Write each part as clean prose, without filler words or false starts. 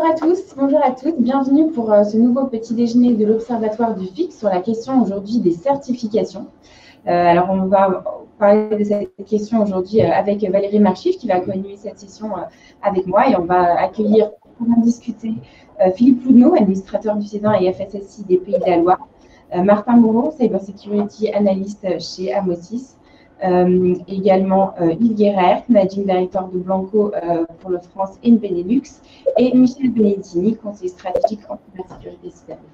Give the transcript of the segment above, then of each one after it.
à tous, bonjour à toutes, bienvenue pour ce nouveau petit déjeuner de l'Observatoire du FIC sur la question aujourd'hui des certifications. Alors on va parler de cette question aujourd'hui avec Valérie Marchif qui va co-animer cette session avec moi et on va accueillir pour en discuter Philippe Loudneau, administrateur du CEDIN et FSSI des Pays de la Loire, Martin Moreau, Cybersecurity Analyst chez Amosis, également Yves Guéret, Managing Director de Blanco pour le France et le Benelux, et Michel Benedettini, conseiller stratégique en cybersécurité cyberdéfense.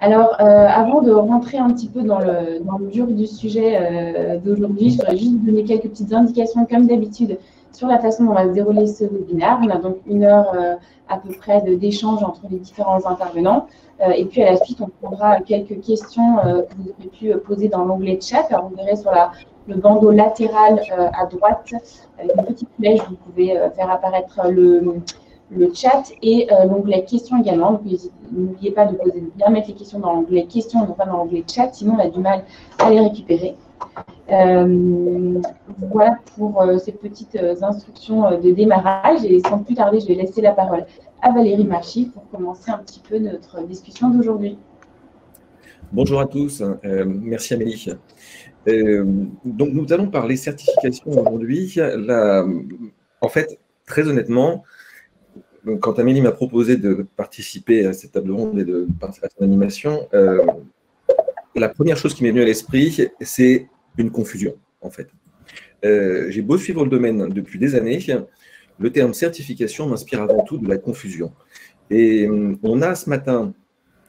Alors, avant de rentrer un petit peu dans le dur du sujet d'aujourd'hui, je voudrais juste vous donner quelques petites indications, comme d'habitude, sur la façon dont on va se dérouler ce webinaire. On a donc 1 heure à peu près d'échange entre les différents intervenants. Et puis, à la suite, on prendra quelques questions que vous aurez pu poser dans l'onglet chat. Alors, vous verrez sur le bandeau latéral à droite, avec une petite flèche, vous pouvez faire apparaître le chat et l'onglet questions également. Donc, n'oubliez pas de bien mettre les questions dans l'onglet questions, non pas dans l'onglet chat, sinon on a du mal à les récupérer. Voilà pour ces petites instructions de démarrage. Et sans plus tarder, je vais laisser la parole à Valérie Marchif pour commencer un petit peu notre discussion d'aujourd'hui. Bonjour à tous, merci Amélie. Donc nous allons parler certification aujourd'hui. En fait, très honnêtement, quand Amélie m'a proposé de participer à cette table ronde et de participer à son animation, la première chose qui m'est venue à l'esprit, c'est une confusion, en fait. J'ai beau suivre le domaine depuis des années, le terme certification m'inspire avant tout de la confusion. Et on a ce matin,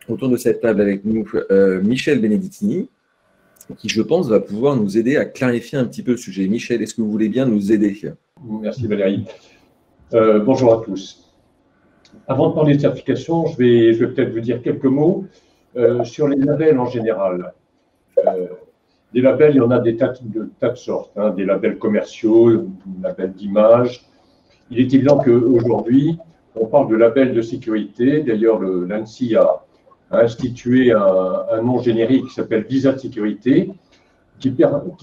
autour de cette table avec nous, Michel Benedettini, qui, je pense, va pouvoir nous aider à clarifier un petit peu le sujet. Michel, est-ce que vous voulez bien nous aider? Merci Valérie. Bonjour à tous. Avant de parler de certification, je vais peut-être vous dire quelques mots sur les labels en général. Des labels, il y en a des tas de sortes, hein, des labels commerciaux, des labels d'image. Il est évident qu'aujourd'hui, on parle de labels de sécurité. D'ailleurs, l'ANSSI a institué un nom générique qui s'appelle Visa de sécurité, qui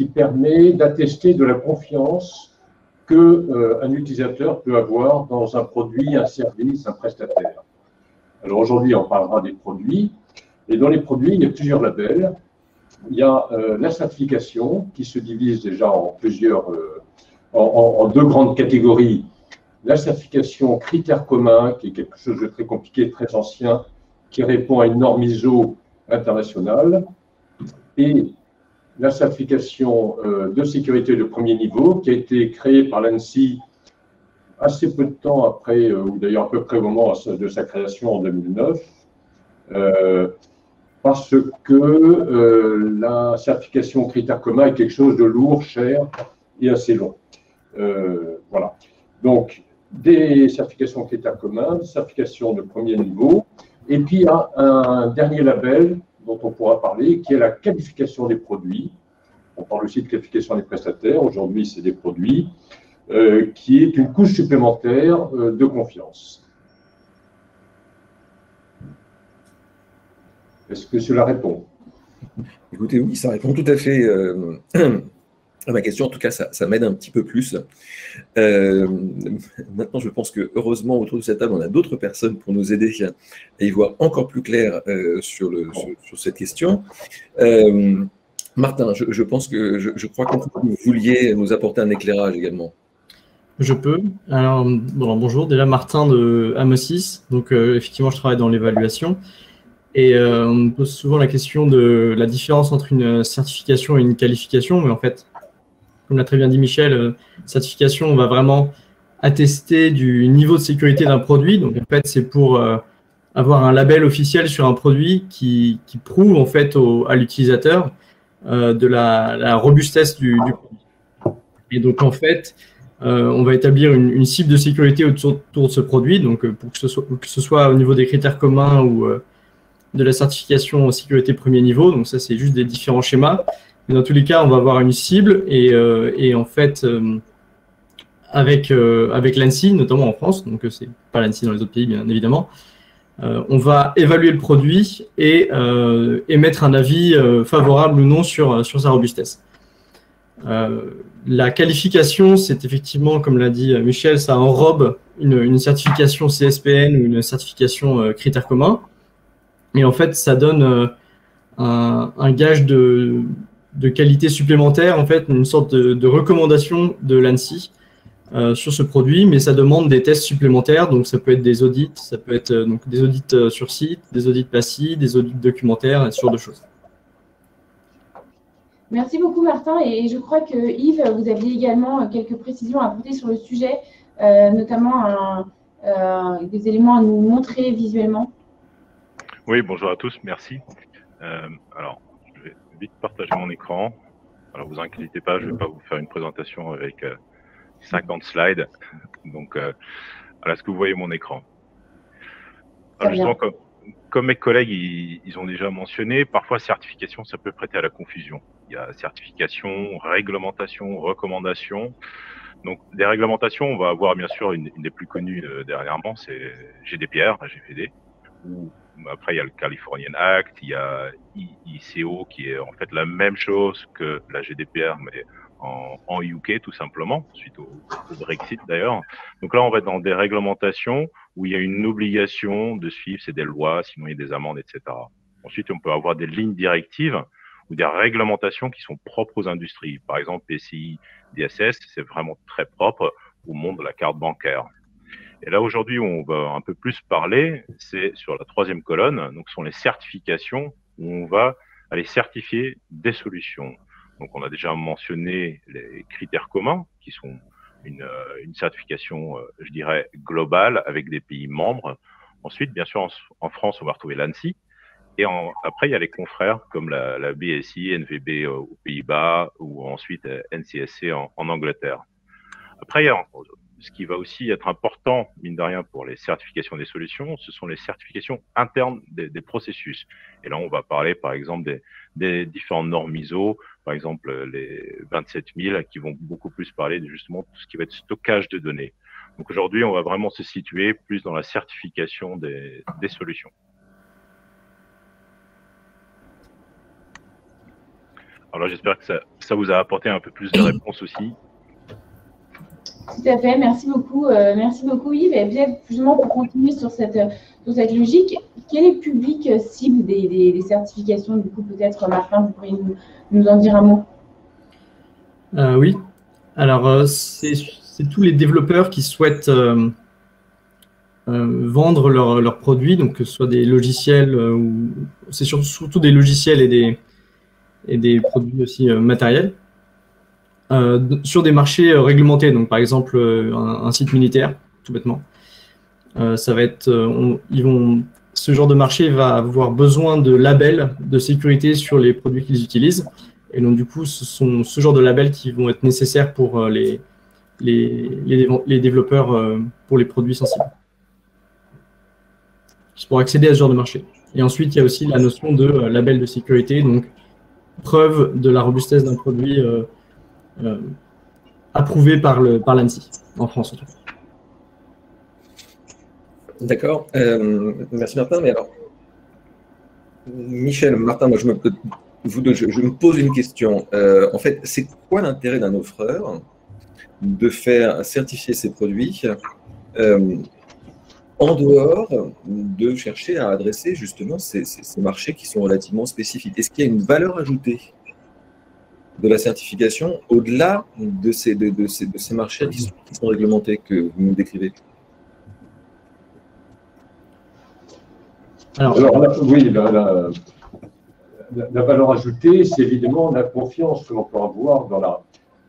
permet d'attester de la confiance qu'un utilisateur peut avoir dans un produit, un service, un prestataire. Alors aujourd'hui, on parlera des produits. Et dans les produits, il y a plusieurs labels. Il y a la certification qui se divise déjà en en 2 grandes catégories. La certification critères communs, qui est quelque chose de très compliqué, très ancien, qui répond à une norme ISO internationale. Et la certification de sécurité de premier niveau, qui a été créée par l'ANSSI assez peu de temps après, ou d'ailleurs à peu près au moment de sa création en 2009, parce que la certification critères communs est quelque chose de lourd, cher et assez long. Voilà. Donc, des certifications critères communs, des certifications de premier niveau, et puis il y a un dernier label dont on pourra parler, qui est la qualification des produits. On parle aussi de qualification des prestataires, aujourd'hui c'est des produits, qui est une couche supplémentaire de confiance. Est-ce que cela répond? Écoutez, oui, ça répond tout à fait à ma question. En tout cas, ça m'aide un petit peu plus. Maintenant, je pense que heureusement, autour de cette table, on a d'autres personnes pour nous aider à y voir encore plus clair sur cette question. Martin, je pense que je crois que vous vouliez nous apporter un éclairage également. Je peux. Alors, bonjour, déjà Martin de Amosis. Donc, effectivement, je travaille dans l'évaluation. Et on me pose souvent la question de la différence entre une certification et une qualification. Mais en fait, comme l'a très bien dit Michel, certification, on va vraiment attester du niveau de sécurité d'un produit. Donc, en fait, c'est pour avoir un label officiel sur un produit qui prouve en fait à l'utilisateur de la robustesse du produit. Et donc, en fait, on va établir une cible de sécurité autour de ce produit. Donc, pour que ce soit au niveau des critères communs ou de la certification en sécurité premier niveau. Donc, ça, c'est juste des différents schémas. Mais dans tous les cas, on va avoir une cible et en fait, avec l'ANSSI, notamment en France, donc c'est pas l'ANSSI dans les autres pays, bien évidemment, on va évaluer le produit et émettre un avis favorable ou non sur sa robustesse. La qualification, c'est effectivement, comme l'a dit Michel, ça enrobe une certification CSPN ou une certification critères communs. Et en fait, ça donne un gage de qualité supplémentaire, en fait, une sorte de recommandation de l'ANSSI sur ce produit, mais ça demande des tests supplémentaires. Donc, ça peut être des audits, ça peut être donc des audits sur site, des audits PACI, des audits documentaires, et ce genre de choses. Merci beaucoup, Martin. Et je crois que Yves, vous aviez également quelques précisions à apporter sur le sujet, notamment des éléments à nous montrer visuellement. Oui, bonjour à tous, merci. Alors, je vais vite partager mon écran. Alors, vous inquiétez pas, je ne vais pas vous faire une présentation avec 50 slides. Donc, voilà ce que vous voyez mon écran. Alors, justement, comme mes collègues ils ont déjà mentionné, parfois certification, ça peut prêter à la confusion. Il y a certification, réglementation, recommandation. Donc, des réglementations, on va avoir bien sûr une des plus connues dernièrement, c'est GDPR, GPD. Après, il y a le Californian Act, il y a ICO qui est en fait la même chose que la GDPR, mais en UK tout simplement, suite au Brexit d'ailleurs. Donc là, on va être dans des réglementations où il y a une obligation de suivre, c'est des lois, sinon il y a des amendes, etc. Ensuite, on peut avoir des lignes directives ou des réglementations qui sont propres aux industries. Par exemple, PCI, DSS, c'est vraiment très propre au monde de la carte bancaire. Et là, aujourd'hui, on va un peu plus parler, c'est sur la troisième colonne, donc ce sont les certifications où on va aller certifier des solutions. Donc, on a déjà mentionné les critères communs qui sont une certification, je dirais, globale avec des pays membres. Ensuite, bien sûr, en France, on va retrouver l'ANSSI. Et après, il y a les confrères comme la BSI, NVB aux Pays-Bas ou ensuite NCSC en Angleterre. Après, il y a ce qui va aussi être important, mine de rien, pour les certifications des solutions, ce sont les certifications internes des processus. Et là, on va parler, par exemple, des différentes normes ISO, par exemple, les 27000, qui vont beaucoup plus parler de justement tout ce qui va être stockage de données. Donc aujourd'hui, on va vraiment se situer plus dans la certification des solutions. Alors là, j'espère que ça vous a apporté un peu plus de réponses aussi. Tout à fait, merci beaucoup Yves. Et bien, justement, pour continuer sur cette logique, quel est le public cible des certifications? Du coup, peut-être, Martin, vous pourriez nous en dire un mot. Oui, alors c'est tous les développeurs qui souhaitent vendre leurs produits, donc que ce soit des logiciels, ou c'est surtout des logiciels et des produits aussi matériels. Sur des marchés réglementés, donc par exemple un site militaire, tout bêtement. Ça va être, ce genre de marché va avoir besoin de labels de sécurité sur les produits qu'ils utilisent. Et donc du coup, ce sont ce genre de labels qui vont être nécessaires pour les développeurs pour les produits sensibles. C'est pour accéder à ce genre de marché. Et ensuite, il y a aussi la notion de label de sécurité, donc preuve de la robustesse d'un produit approuvé par l'ANSSI, en France en tout cas. D'accord. Merci Martin. Mais alors, Michel, Martin, moi je me pose une question. En fait, c'est quoi l'intérêt d'un offreur de faire certifier ses produits en dehors de chercher à adresser justement ces marchés qui sont relativement spécifiques? Est-ce qu'il y a une valeur ajoutée de la certification au-delà de ces marchés qui sont réglementés que vous nous décrivez? Alors oui, la valeur ajoutée, c'est évidemment la confiance que l'on peut avoir dans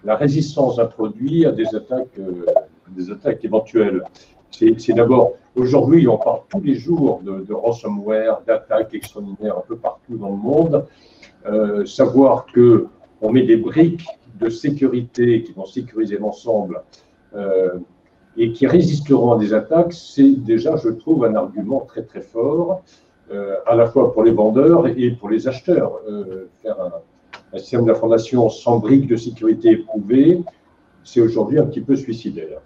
la résistance d'un produit à des attaques éventuelles. C'est d'abord, aujourd'hui, on parle tous les jours de ransomware, d'attaques extraordinaires un peu partout dans le monde. Savoir qu'on met des briques de sécurité qui vont sécuriser l'ensemble et qui résisteront à des attaques, c'est déjà, je trouve, un argument très très fort, à la fois pour les vendeurs et pour les acheteurs. Faire un système d'information sans briques de sécurité éprouvées, c'est aujourd'hui un petit peu suicidaire.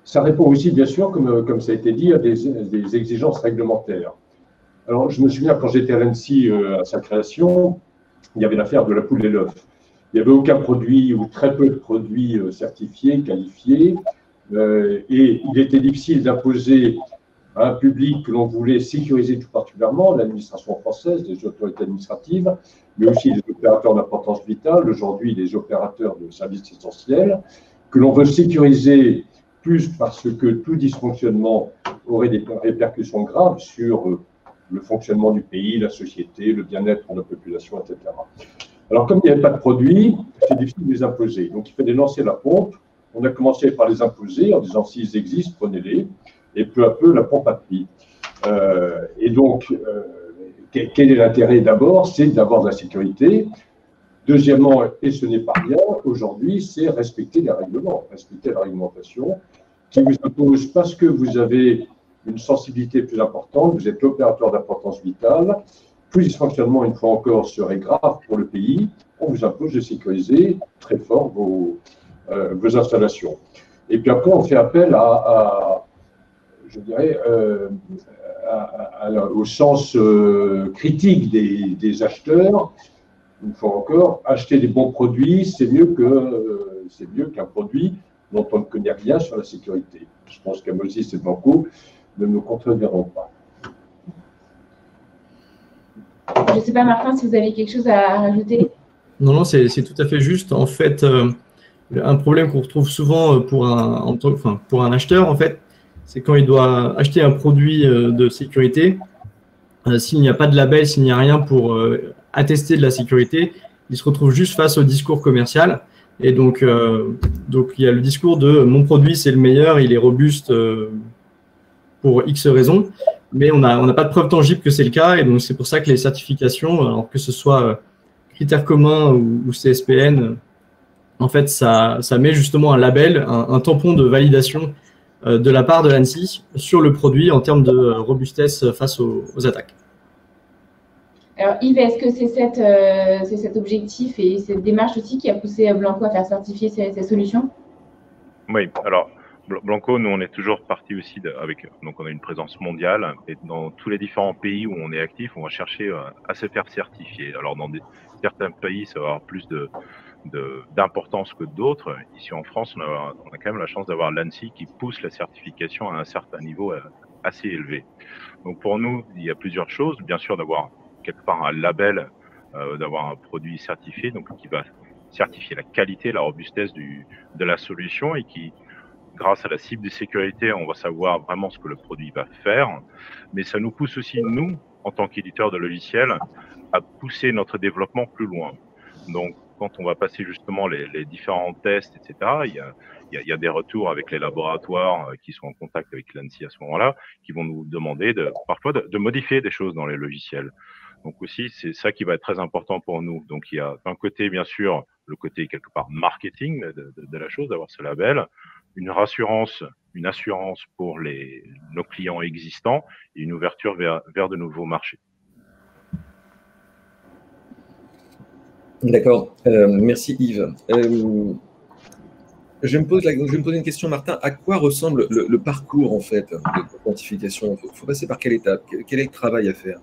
Ça répond aussi, bien sûr, comme ça a été dit, à des exigences réglementaires. Alors, je me souviens, quand j'étais à l'ANSSI à sa création, il y avait l'affaire de la poule et l'œuf. Il n'y avait aucun produit ou très peu de produits certifiés, qualifiés. et il était difficile d'imposer à un public que l'on voulait sécuriser tout particulièrement, l'administration française, les autorités administratives, mais aussi les opérateurs d'importance vitale, aujourd'hui les opérateurs de services essentiels, que l'on veut sécuriser plus parce que tout dysfonctionnement aurait des répercussions graves sur le fonctionnement du pays, la société, le bien-être de la population, etc. Alors, comme il n'y avait pas de produits, c'est difficile de les imposer. Donc, il fallait lancer la pompe. On a commencé par les imposer en disant s'ils existent, prenez-les. Et peu à peu, la pompe a pris. Et donc, quel est l'intérêt d'abord? C'est d'avoir de la sécurité. Deuxièmement, et ce n'est pas rien, aujourd'hui, c'est respecter les règlements, respecter la réglementation qui vous impose, parce que vous avez une sensibilité plus importante, vous êtes opérateur d'importance vitale, plus dysfonctionnement, une fois encore, serait grave pour le pays, on vous impose de sécuriser très fort vos installations. Et puis après, on fait appel je dirais, au sens critique des acheteurs. Une fois encore, acheter des bons produits, c'est mieux qu'un produit dont on ne connaît rien sur la sécurité. Je pense qu'Amosis et Blanco ne me contrediront pas. Je ne sais pas, Martin, si vous avez quelque chose à rajouter. Non, c'est tout à fait juste. En fait, un problème qu'on retrouve souvent pour un acheteur, en fait, c'est quand il doit acheter un produit de sécurité, s'il n'y a pas de label, s'il n'y a rien pour attester de la sécurité, il se retrouve juste face au discours commercial. Et donc il y a le discours de mon produit, c'est le meilleur, il est robuste pour X raisons, mais on n'a pas de preuve tangible que c'est le cas. Et donc, c'est pour ça que les certifications, alors que ce soit critères communs ou CSPN, en fait, ça met justement un label, un tampon de validation de la part de l'ANSSI sur le produit en termes de robustesse face aux attaques. Alors Yves, est-ce que c'est cet objectif et cette démarche aussi qui a poussé Blanco à faire certifier ces solutions? Oui, alors Blanco, nous on est toujours parti aussi donc on a une présence mondiale et dans tous les différents pays où on est actif, on va chercher à se faire certifier. Alors dans certains pays, ça va avoir plus d'importance que d'autres. Ici en France, on a quand même la chance d'avoir l'ANSSI qui pousse la certification à un certain niveau assez élevé. Donc pour nous, il y a plusieurs choses. Bien sûr, d'avoir quelque part un label, d'avoir un produit certifié, donc qui va certifier la qualité, la robustesse de la solution et qui, grâce à la cible de sécurité, on va savoir vraiment ce que le produit va faire. Mais ça nous pousse aussi, nous, en tant qu'éditeurs de logiciels, à pousser notre développement plus loin. Donc, quand on va passer justement les différents tests, etc., il y a des retours avec les laboratoires qui sont en contact avec l'ANSSI à ce moment-là, qui vont nous demander parfois de modifier des choses dans les logiciels. Donc aussi, c'est ça qui va être très important pour nous. Donc il y a d'un côté, bien sûr, le côté quelque part marketing de la chose, d'avoir ce label, une assurance pour nos clients existants et une ouverture vers de nouveaux marchés. D'accord, merci Yves. Je vais me poser une question, Martin. À quoi ressemble le parcours en fait de quantification? Il faut passer par quelle étape? Quel est le travail à faire?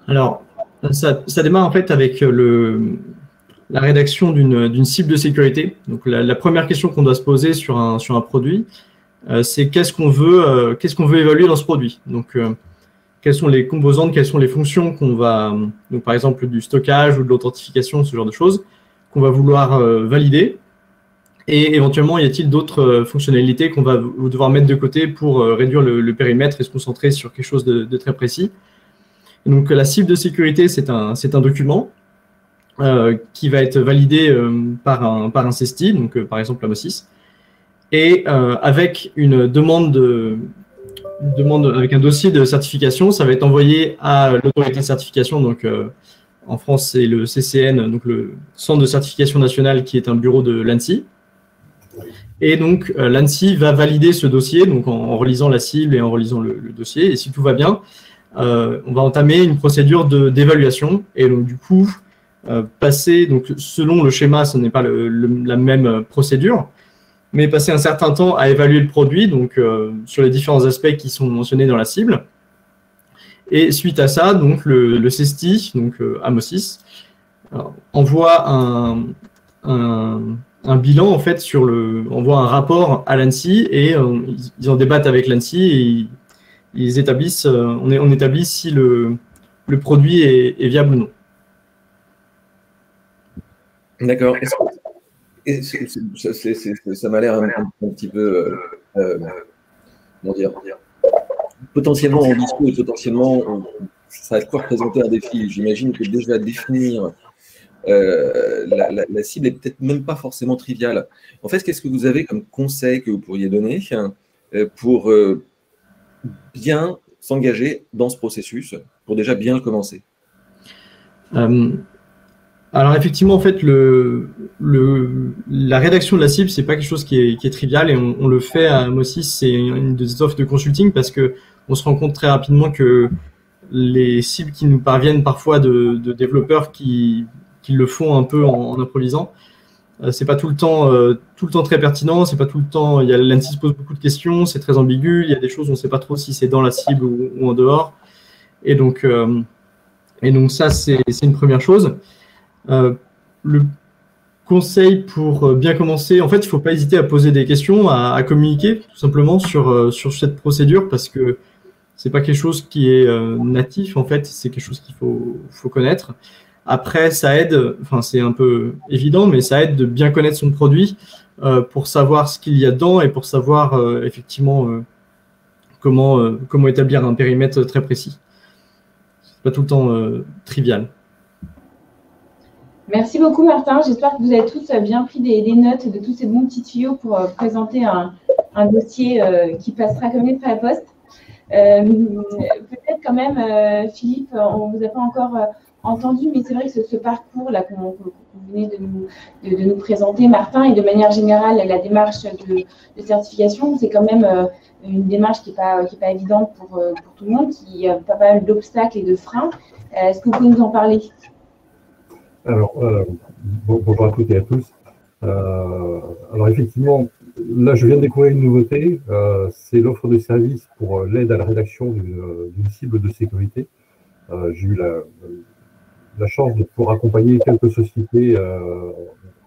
Alors, ça démarre en fait avec la rédaction d'une cible de sécurité. Donc, la première question qu'on doit se poser sur un produit, c'est qu'est-ce qu'on veut évaluer dans ce produit. Donc, quelles sont les composantes, quelles sont les fonctions qu'on va, donc par exemple du stockage ou de l'authentification, ce genre de choses, qu'on va vouloir valider. Et éventuellement, y a-t-il d'autres fonctionnalités qu'on va devoir mettre de côté pour réduire le périmètre et se concentrer sur quelque chose de très précis. Et donc, la cible de sécurité, c'est un document qui va être validé par un CESTI, donc par exemple Amosis, et avec une demande avec un dossier de certification, ça va être envoyé à l'autorité de certification. Donc, en France, c'est le CCN, donc le Centre de certification nationale, qui est un bureau de l'ANSSI. Et donc, l'ANSSI va valider ce dossier, donc en relisant la cible et en relisant le dossier. Et si tout va bien, on va entamer une procédure d'évaluation. Et donc, du coup, passer, donc selon le schéma, ce n'est pas la même procédure, mais passer un certain temps à évaluer le produit, donc sur les différents aspects qui sont mentionnés dans la cible. Et suite à ça, donc le CESTI, donc Amosis, envoie un un bilan en fait on voit un rapport à l'ANSSI et ils en débattent avec l'ANSSI et ils établissent, on établit si le produit est viable ou non. D'accord. Ça m'a l'air un petit peu, comment dire, potentiellement ambitieux et potentiellement, ça va quoi représenter un défi. J'imagine que déjà définir la cible est peut-être même pas forcément triviale. En fait, qu'est-ce que vous avez comme conseil que vous pourriez donner pour bien s'engager dans ce processus, pour déjà bien le commencer? Alors effectivement, en fait, la rédaction de la cible, c'est pas quelque chose qui est trivial et on le fait à Mosys, c'est une des offres de consulting parce que on se rend compte très rapidement que les cibles qui nous parviennent parfois de développeurs qui le font un peu en improvisant, c'est pas tout le temps très pertinent, c'est pas tout le temps. L'ANSSI se pose beaucoup de questions, c'est très ambigu, il y a des choses on ne sait pas trop si c'est dans la cible ou en dehors, et donc ça c'est une première chose. Le conseil pour bien commencer, en fait, il ne faut pas hésiter à poser des questions, à communiquer tout simplement sur cette procédure parce que c'est pas quelque chose qui est natif, en fait, c'est quelque chose qu'il faut connaître. Après, ça aide, enfin c'est un peu évident, mais ça aide de bien connaître son produit pour savoir ce qu'il y a dedans et pour savoir effectivement comment établir un périmètre très précis. C'est pas tout le temps trivial. Merci beaucoup, Martin. J'espère que vous avez tous bien pris des notes de tous ces bons petits tuyaux pour présenter un dossier qui passera comme lettre à la poste. Peut-être quand même, Philippe, on ne vous a pas encore entendu, mais c'est vrai que ce parcours-là que vous venez de nous présenter, Martin, et de manière générale, la démarche de certification, c'est quand même une démarche qui n'est pas évidente pour tout le monde, qui a pas mal d'obstacles et de freins. Est-ce que vous pouvez nous en parler ? Alors, bonjour à toutes et à tous. Alors effectivement, là je viens de découvrir une nouveauté, c'est l'offre de service pour l'aide à la rédaction d'une cible de sécurité. J'ai eu la chance de pouvoir accompagner quelques sociétés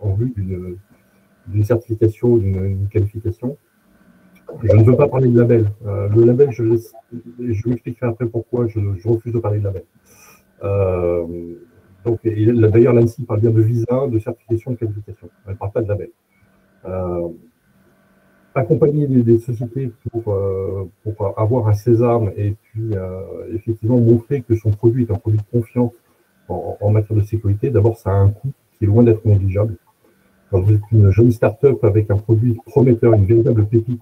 en vue d'une certification ou d'une qualification. Je ne veux pas parler de label. Le label, je m'expliquerai après pourquoi je refuse de parler de label. Donc, d'ailleurs, l'ANSSI parle bien de visa, de certification, de qualification. Elle ne parle pas de label. Accompagner des sociétés pour avoir un sésame et puis effectivement montrer que son produit est un produit de confiance en matière de sécurité, d'abord, ça a un coût qui est loin d'être négligeable. Quand vous êtes une jeune start-up avec un produit prometteur, une véritable pépite,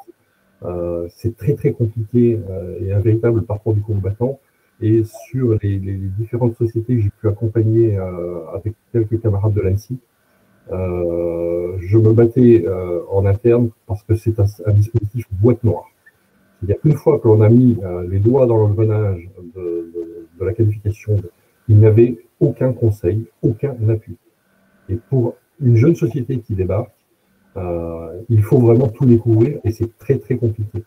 c'est très très compliqué et un véritable parcours du combattant. Et sur les différentes sociétés que j'ai pu accompagner avec quelques camarades de l'ANSSI, je me battais en interne parce que c'est un dispositif boîte noire. C'est-à-dire qu'une fois que l'on a mis les doigts dans l'engrenage de la qualification, il n'y avait aucun conseil, aucun appui. Et pour une jeune société qui débarque, il faut vraiment tout découvrir et c'est très très compliqué.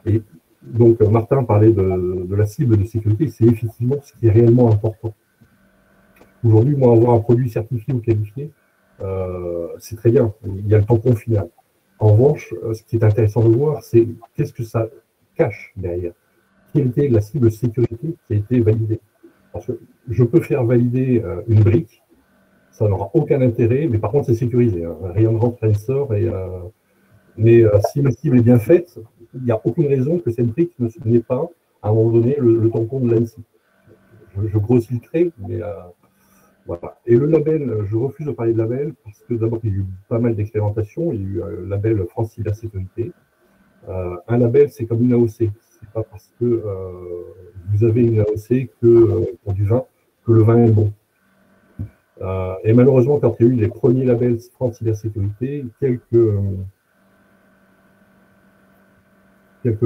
Et donc, Martin parlait de la cible de sécurité, c'est effectivement ce qui est réellement important. Aujourd'hui, moi, avoir un produit certifié ou qualifié, c'est très bien, il y a le tampon final. En revanche, ce qui est intéressant de voir, c'est qu'est-ce que ça cache derrière. Quelle était la cible sécurité qui a été validée. Parce que je peux faire valider une brique, ça n'aura aucun intérêt, mais par contre, c'est sécurisé. Hein. Rien ne rentre, rien ne sort. Mais si ma cible est bien faite, il n'y a aucune raison que cette brique n'ait pas, à un moment donné, le tampon de l'ANSSI. Je grossis le trait, mais voilà. Et le label, je refuse de parler de label, parce que d'abord, il y a eu pas mal d'expérimentations. Il y a eu le label France Cybersécurité. Un label, c'est comme une AOC. C'est pas parce que vous avez une AOC pour du vin, que le vin est bon. Et malheureusement, quand il y a eu les premiers labels France Cybersécurité, quelques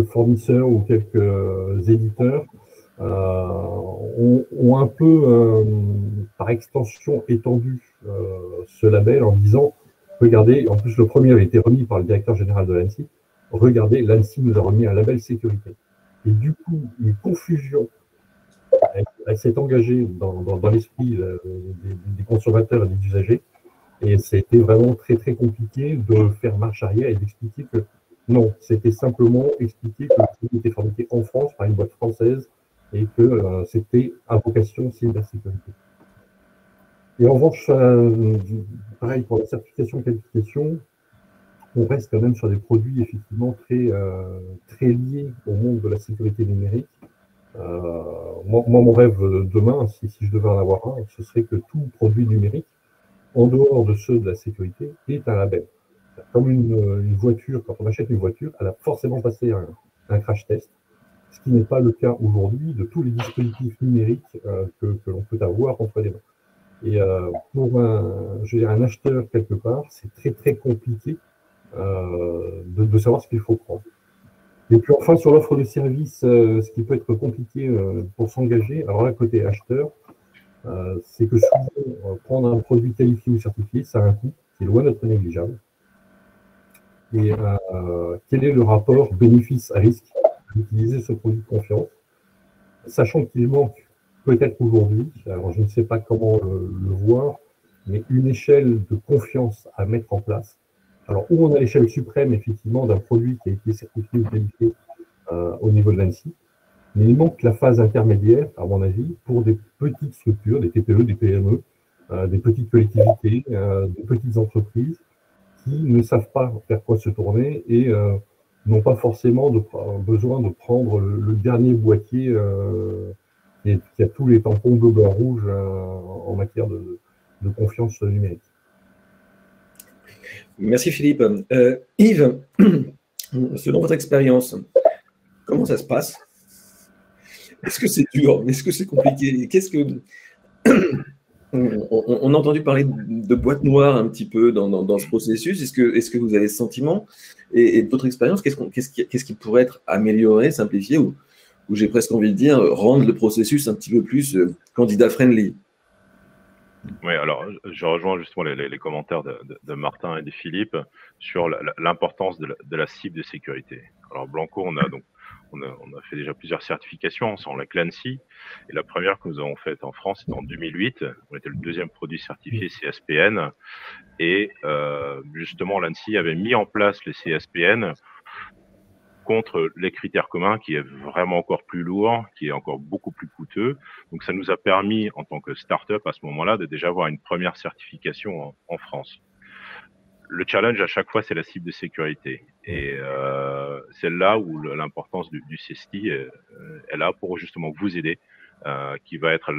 fournisseurs ou quelques éditeurs ont un peu, par extension, étendu ce label en disant, regardez, en plus le premier avait été remis par le directeur général de l'ANSSI, regardez, l'ANSSI nous a remis un label sécurité. Et du coup, une confusion, elle s'est engagée dans l'esprit des consommateurs et des usagers, Et c'était vraiment très, très compliqué de faire marche arrière et d'expliquer que non, c'était simplement expliquer que le produit était fabriqué en France par une boîte française et que c'était à vocation cybersécurité. Et en revanche, pareil pour la certification qualification, on reste quand même sur des produits effectivement très liés au monde de la sécurité numérique. Moi, mon rêve demain, si je devais en avoir un, ce serait que tout produit numérique, en dehors de ceux de la sécurité, est un label. Comme une voiture, quand on achète une voiture, elle a forcément passé un crash test, ce qui n'est pas le cas aujourd'hui de tous les dispositifs numériques que l'on peut avoir entre les mains. Et pour un acheteur quelque part, c'est très très compliqué de savoir ce qu'il faut prendre. Et puis enfin, sur l'offre de service, ce qui peut être compliqué pour s'engager, alors là, côté acheteur, c'est que souvent, prendre un produit qualifié ou certifié, ça a un coût qui est loin d'être négligeable. Et quel est le rapport bénéfice à risque d'utiliser ce produit de confiance, sachant qu'il manque peut-être aujourd'hui, alors je ne sais pas comment le voir, mais une échelle de confiance à mettre en place. Alors, où on a l'échelle suprême, effectivement, d'un produit qui a été certifié ou qualifié au niveau de l'ANSSI, mais il manque la phase intermédiaire, à mon avis, pour des petites structures, des TPE, des PME, des petites collectivités, des petites entreprises qui ne savent pas vers quoi se tourner et n'ont pas forcément besoin de prendre le dernier boîtier qui a tous les tampons bleu, blanc, rouge en matière de confiance numérique. Merci Philippe. Yves, selon votre expérience, comment ça se passe? Est-ce que c'est dur? Est-ce que c'est compliqué? On a entendu parler de boîte noire un petit peu dans ce processus. Est-ce que vous avez ce sentiment? Et de votre expérience, qu'est-ce qui pourrait être amélioré, simplifié, ou j'ai presque envie de dire rendre le processus un petit peu plus candidat-friendly? Oui, alors je rejoins justement les commentaires de Martin et de Philippe sur l'importance de la cible de sécurité. Alors Blanco, on a fait déjà plusieurs certifications ensemble avec l'ANSSI, et la première que nous avons faite en France, c'était en 2008. On était le deuxième produit certifié CSPN, et justement l'ANSSI avait mis en place les CSPN contre les critères communs, qui est vraiment encore plus lourd, qui est encore beaucoup plus coûteux. Donc ça nous a permis, en tant que start-up à ce moment-là, de déjà avoir une première certification en France. Le challenge à chaque fois, c'est la cible de sécurité. Et c'est là où l'importance du CESTI est là pour justement vous aider, qui va être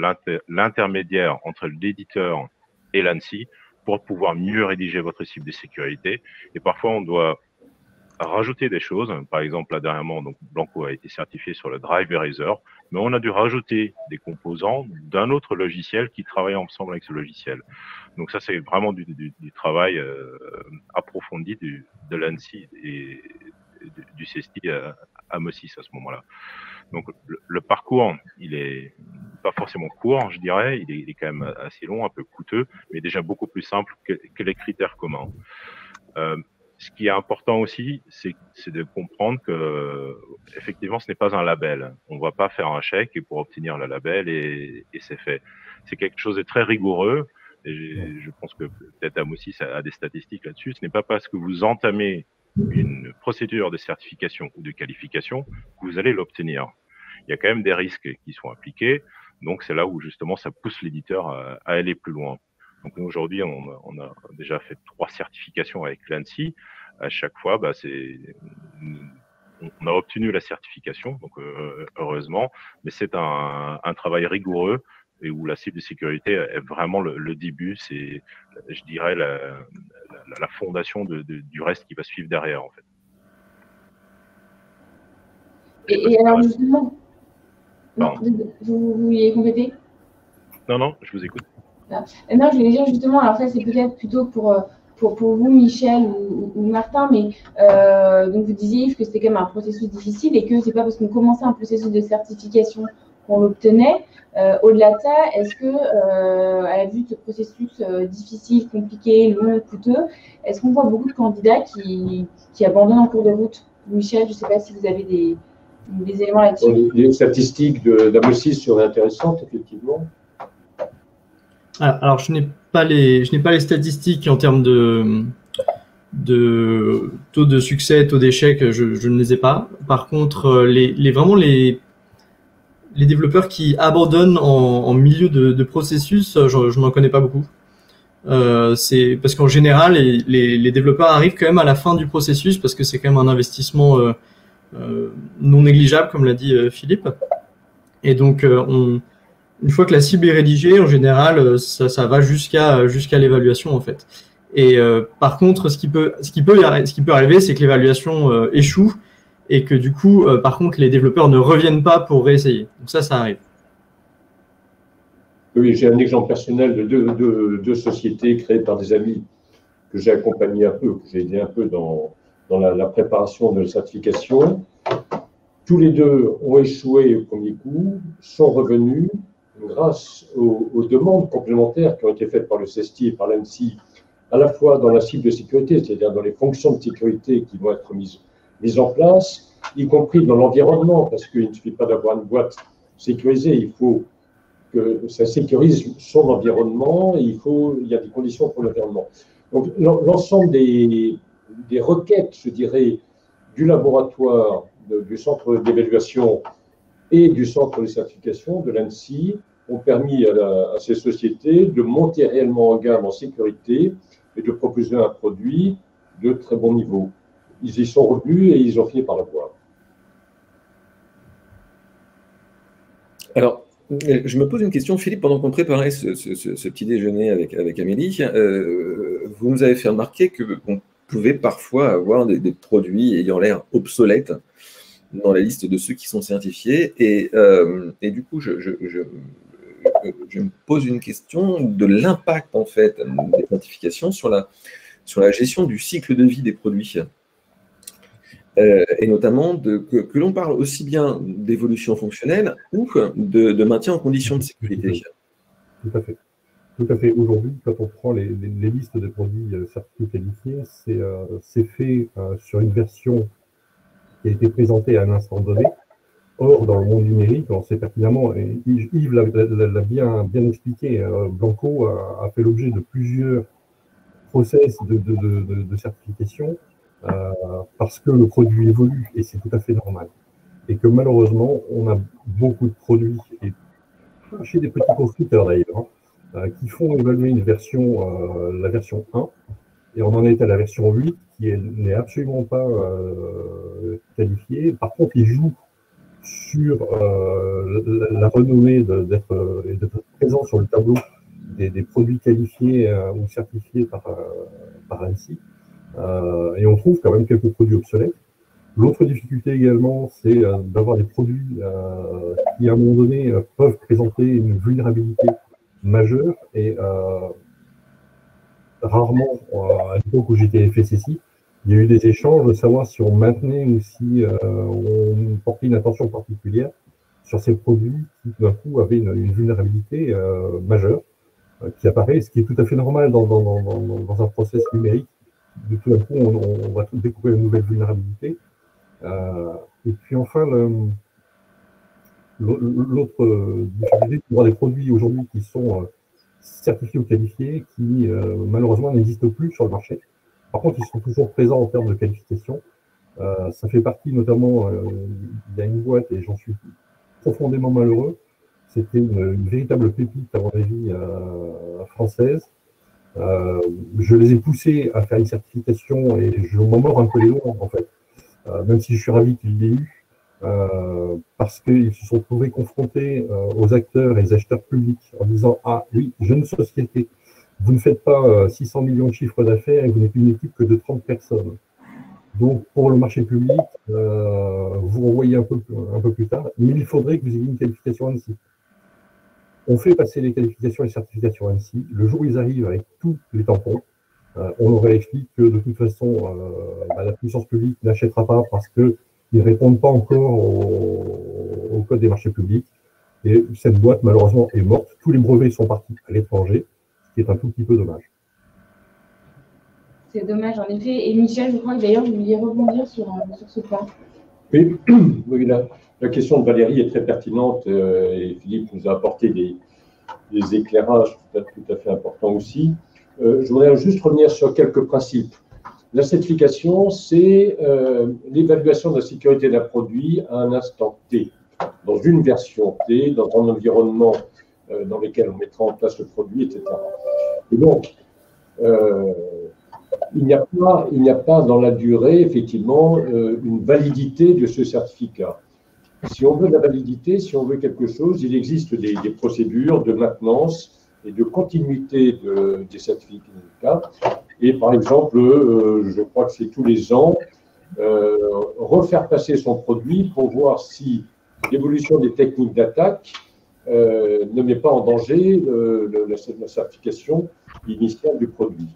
l'intermédiaire entre l'éditeur et l'ANSSI pour pouvoir mieux rédiger votre cible de sécurité. Et parfois, on doit rajouter des choses. Par exemple, là dernièrement, donc Blanco a été certifié sur le Drive Eraser, mais on a dû rajouter des composants d'un autre logiciel qui travaille ensemble avec ce logiciel. Donc ça, c'est vraiment du travail approfondi de l'ANSSI et du CESTI à MO6 à ce moment-là. Donc le parcours, il est pas forcément court, je dirais, il est quand même assez long, un peu coûteux, mais déjà beaucoup plus simple que les critères communs. Ce qui est important aussi, c'est de comprendre que effectivement, ce n'est pas un label. On ne va pas faire un chèque pour obtenir le label et c'est fait. C'est quelque chose de très rigoureux. Et je pense que peut-être MO6 a des statistiques là-dessus. Ce n'est pas parce que vous entamez une procédure de certification ou de qualification que vous allez l'obtenir. Il y a quand même des risques qui sont appliqués. Donc, c'est là où justement ça pousse l'éditeur à aller plus loin. Donc aujourd'hui, on a déjà fait 3 certifications avec l'ANSSI. À chaque fois, on a obtenu la certification, donc heureusement, mais c'est un travail rigoureux et où la cible de sécurité est vraiment le début. C'est, je dirais, la fondation du reste qui va suivre derrière, en fait. Et alors justement, vous vouliez compléter? Non, je vous écoute. Non, je voulais dire justement, alors ça c'est peut-être plutôt pour vous, Michel ou Martin, mais donc vous disiez Yves que c'était quand même un processus difficile et que c'est pas parce qu'on commençait un processus de certification qu'on l'obtenait. Au-delà de ça, est-ce que, à la vue de ce processus difficile, compliqué, long, coûteux, est-ce qu'on voit beaucoup de candidats qui abandonnent en cours de route? Michel, je ne sais pas si vous avez des éléments là-dessus. Les statistiques d'AMO6 seraient intéressantes, effectivement. Alors, je n'ai pas les statistiques en termes de taux de succès, taux d'échec, je ne les ai pas. Par contre, vraiment les développeurs qui abandonnent en milieu de processus, je n'en connais pas beaucoup. C'est parce qu'en général, les développeurs arrivent quand même à la fin du processus parce que c'est quand même un investissement non négligeable, comme l'a dit Philippe. Et donc, une fois que la cible est rédigée, en général, ça va jusqu'à l'évaluation en fait. Et par contre, ce qui peut arriver, c'est que l'évaluation échoue et que du coup, par contre, les développeurs ne reviennent pas pour réessayer. Donc ça arrive. Oui, j'ai un exemple personnel de deux sociétés créées par des amis que j'ai accompagné un peu, que j'ai aidé un peu dans la préparation de la certification. Tous les deux ont échoué au premier coup, sont revenus grâce aux demandes complémentaires qui ont été faites par le CESTI et par l'ANSSI, à la fois dans la cible de sécurité, c'est-à-dire dans les fonctions de sécurité qui vont être mises en place, y compris dans l'environnement, parce qu'il ne suffit pas d'avoir une boîte sécurisée, il faut que ça sécurise son environnement et il y a des conditions pour l'environnement. Donc l'ensemble des requêtes, je dirais, du laboratoire, du centre d'évaluation et du centre de certification de l'ANSSI ont permis à ces sociétés de monter réellement en gamme en sécurité et de proposer un produit de très bon niveau. Ils y sont revenus et ils ont fini par l'avoir. Alors, je me pose une question, Philippe, pendant qu'on préparait ce petit déjeuner avec Amélie, vous nous avez fait remarquer qu'on pouvait parfois avoir des produits ayant l'air obsolètes dans la liste de ceux qui sont certifiés. Et du coup, je me pose une question de l'impact en fait des certifications sur la gestion du cycle de vie des produits. Et notamment que l'on parle aussi bien d'évolution fonctionnelle ou de maintien en conditions de sécurité. Tout à fait. Tout à fait. Aujourd'hui, quand on prend les listes de produits certifiés qualifiés, c'est fait sur une version qui a été présentée à un instant donné. Or, dans le monde numérique, on sait pertinemment, et Yves l'a bien expliqué, Blanco a fait l'objet de plusieurs process de certification parce que le produit évolue et c'est tout à fait normal. Et que malheureusement, on a beaucoup de produits, et chez des petits constructeurs d'ailleurs, qui font évaluer une version, la version 1, et on en est à la version 8 qui n'est absolument pas qualifiée. Par contre, ils jouent sur la renommée d'être présent sur le tableau des produits qualifiés ou certifiés par ANSSI. Et on trouve quand même quelques produits obsolètes. L'autre difficulté également, c'est d'avoir des produits qui, à un moment donné, peuvent présenter une vulnérabilité majeure. Et rarement, à l'époque où j'étais FSSI, il y a eu des échanges de savoir si on maintenait ou si on portait une attention particulière sur ces produits qui, d'un coup, avaient une vulnérabilité majeure qui apparaît, ce qui est tout à fait normal dans un process numérique. De tout d'un coup, on va découvrir une nouvelle vulnérabilité. Et puis enfin, l'autre difficulté, c'est d'avoir des produits aujourd'hui qui sont certifiés ou qualifiés, qui malheureusement n'existent plus sur le marché. Par contre, ils sont toujours présents en termes de qualification. Ça fait partie notamment, il y a une boîte, et j'en suis profondément malheureux, c'était une véritable pépite, à mon avis, française. Je les ai poussés à faire une certification et je m'en mords un peu les doigts, en fait. Même si je suis ravi qu'ils l'aient eu, parce qu'ils se sont trouvés confrontés aux acteurs et aux acheteurs publics en disant « Ah oui, jeune société, vous ne faites pas 600 millions de chiffres d'affaires et vous n'êtes une équipe que de 30 personnes. Donc pour le marché public, vous renvoyez un peu plus tard, mais il faudrait que vous ayez une qualification ANSSI. » On fait passer les qualifications et les certifications ANSSI. Le jour où ils arrivent avec tous les tampons, on leur explique que de toute façon, la puissance publique n'achètera pas parce qu'ils ne répondent pas encore au code des marchés publics. Et cette boîte, malheureusement, est morte. Tous les brevets sont partis à l'étranger, ce qui est un tout petit peu dommage. C'est dommage, en effet. Et Michel, je crois que d'ailleurs, vous vouliez rebondir sur ce point. Oui, oui, la question de Valérie est très pertinente et Philippe nous a apporté des éclairages tout à fait importants aussi. Je voudrais juste revenir sur quelques principes. La certification, c'est l'évaluation de la sécurité d'un produit à un instant T, dans une version T, dans un environnement dans lequel on mettra en place le produit, etc. Et donc, il n'y a pas dans la durée, effectivement, une validité de ce certificat. Si on veut de la validité, si on veut quelque chose, il existe des procédures de maintenance et de continuité des certificats. Et par exemple, je crois que c'est tous les ans, refaire passer son produit pour voir si l'évolution des techniques d'attaque ne met pas en danger la certification initiale du produit.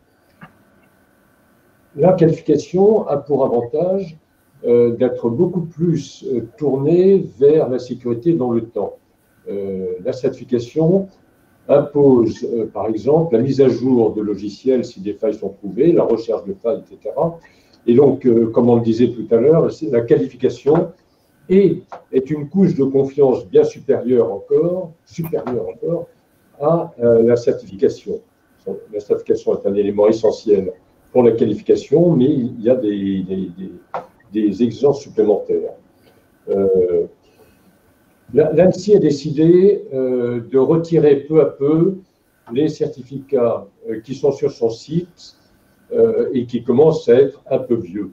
La qualification a pour avantage d'être beaucoup plus tournée vers la sécurité dans le temps. La certification impose, par exemple, la mise à jour de logiciels si des failles sont trouvées, la recherche de failles, etc. Et donc, comme on le disait tout à l'heure, la qualification est une couche de confiance bien supérieure encore à la certification. La certification est un élément essentiel pour la qualification, mais il y a des exigences supplémentaires. L'ANSSI a décidé de retirer peu à peu les certificats qui sont sur son site et qui commencent à être un peu vieux.